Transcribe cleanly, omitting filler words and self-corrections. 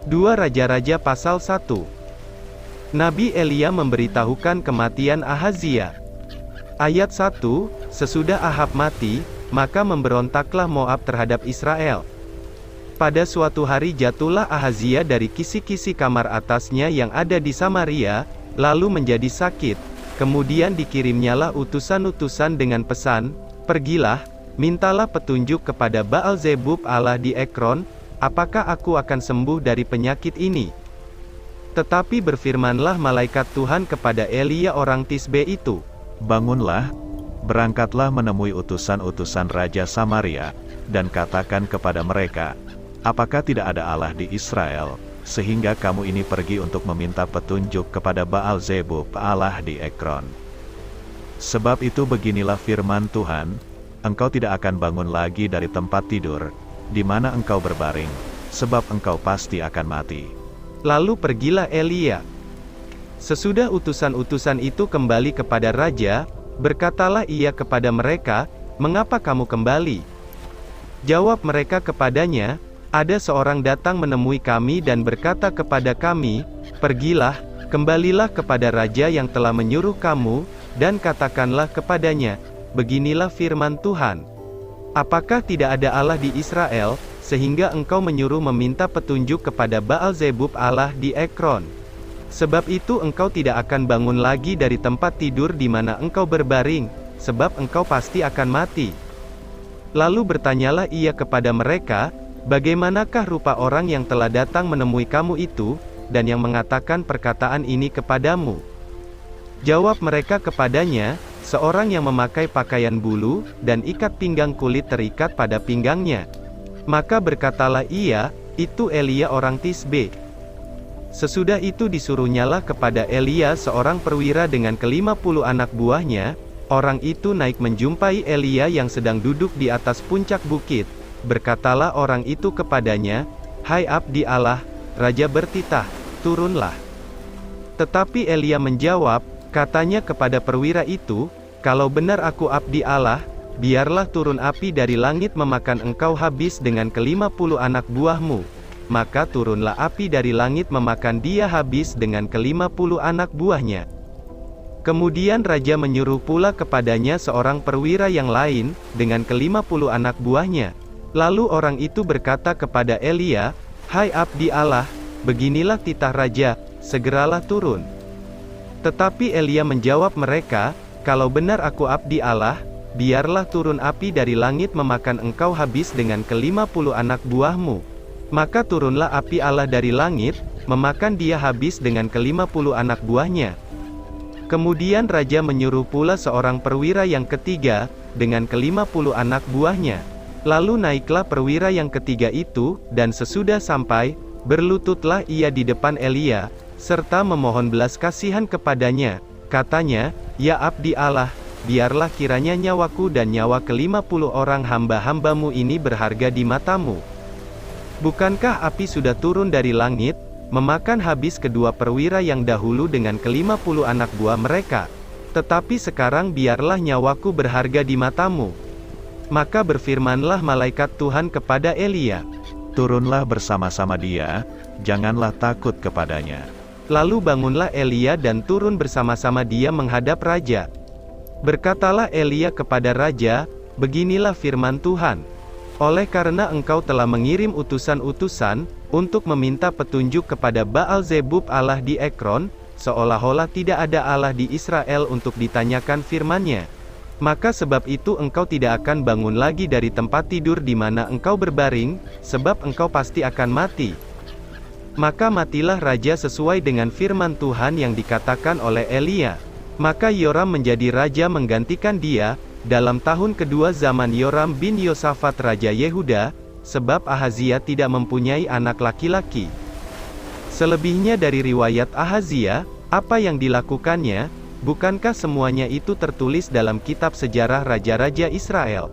2 Raja-Raja pasal 1. Nabi Elia memberitahukan kematian Ahazia. Ayat 1, sesudah Ahab mati, maka memberontaklah Moab terhadap Israel. Pada suatu hari jatuhlah Ahazia dari kisi-kisi kamar atasnya yang ada di Samaria, lalu menjadi sakit. Kemudian dikirimnyalah utusan-utusan dengan pesan, "Pergilah, mintalah petunjuk kepada Baal-zebub Allah di Ekron, apakah aku akan sembuh dari penyakit ini?" Tetapi berfirmanlah malaikat Tuhan kepada Elia orang Tisbe itu, "Bangunlah, berangkatlah menemui utusan-utusan Raja Samaria, dan katakan kepada mereka, apakah tidak ada Allah di Israel, sehingga kamu ini pergi untuk meminta petunjuk kepada Baal-zebub Allah di Ekron. Sebab itu beginilah firman Tuhan, engkau tidak akan bangun lagi dari tempat tidur, di mana engkau berbaring, sebab engkau pasti akan mati." Lalu pergilah Elia. Sesudah utusan-utusan itu kembali kepada raja, berkatalah ia kepada mereka, "Mengapa kamu kembali?" Jawab mereka kepadanya, "Ada seorang datang menemui kami dan berkata kepada kami, 'Pergilah, kembalilah kepada raja yang telah menyuruh kamu, dan katakanlah kepadanya, beginilah firman Tuhan. Apakah tidak ada Allah di Israel, sehingga engkau menyuruh meminta petunjuk kepada Baal-zebub Allah di Ekron? Sebab itu engkau tidak akan bangun lagi dari tempat tidur di mana engkau berbaring, sebab engkau pasti akan mati.' Lalu bertanyalah ia kepada mereka, 'Bagaimanakah rupa orang yang telah datang menemui kamu itu, dan yang mengatakan perkataan ini kepadamu?' Jawab mereka kepadanya, 'Seorang yang memakai pakaian bulu, dan ikat pinggang kulit terikat pada pinggangnya.' Maka berkatalah ia, 'Itu Elia orang Tisbe.' Sesudah itu disuruhnyalah kepada Elia seorang perwira dengan ke-50 anak buahnya. Orang itu naik menjumpai Elia yang sedang duduk di atas puncak bukit. Berkatalah orang itu kepadanya, 'Hai abdi Allah, raja bertitah, turunlah.' Tetapi Elia menjawab, katanya kepada perwira itu, 'Kalau benar aku abdi Allah, biarlah turun api dari langit memakan engkau habis dengan ke-50 anak buahmu.' Maka turunlah api dari langit memakan dia habis dengan ke-50 anak buahnya. Kemudian raja menyuruh pula kepadanya seorang perwira yang lain, dengan ke-50 anak buahnya. Lalu orang itu berkata kepada Elia, 'Hai abdi Allah, beginilah titah raja, segeralah turun.' Tetapi Elia menjawab mereka, 'Kalau benar aku abdi Allah, biarlah turun api dari langit memakan engkau habis dengan ke-50 anak buahmu.' Maka turunlah api Allah dari langit, memakan dia habis dengan ke-50 anak buahnya. Kemudian raja menyuruh pula seorang perwira yang ketiga, dengan ke-50 anak buahnya. Lalu naiklah perwira yang ketiga itu, dan sesudah sampai, berlututlah ia di depan Elia, serta memohon belas kasihan kepadanya. Katanya, 'Ya abdi Allah, biarlah kiranya nyawaku dan nyawa ke-50 orang hamba-hambamu ini berharga di matamu. Bukankah api sudah turun dari langit, memakan habis kedua perwira yang dahulu dengan ke-50 anak buah mereka? Tetapi sekarang biarlah nyawaku berharga di matamu.' Maka berfirmanlah malaikat Tuhan kepada Elia, 'Turunlah bersama-sama dia, janganlah takut kepadanya.' Lalu bangunlah Elia dan turun bersama-sama dia menghadap raja. Berkatalah Elia kepada raja, 'Beginilah firman Tuhan. Oleh karena engkau telah mengirim utusan-utusan, untuk meminta petunjuk kepada Baal-zebub Allah di Ekron, seolah-olah tidak ada Allah di Israel untuk ditanyakan firman-Nya. Maka sebab itu engkau tidak akan bangun lagi dari tempat tidur di mana engkau berbaring, sebab engkau pasti akan mati.' Maka matilah raja sesuai dengan firman Tuhan yang dikatakan oleh Elia. Maka Yoram menjadi raja menggantikan dia, dalam tahun kedua zaman Yoram bin Yosafat raja Yehuda, sebab Ahazia tidak mempunyai anak laki-laki. Selebihnya dari riwayat Ahazia, apa yang dilakukannya, bukankah semuanya itu tertulis dalam kitab sejarah raja-raja Israel?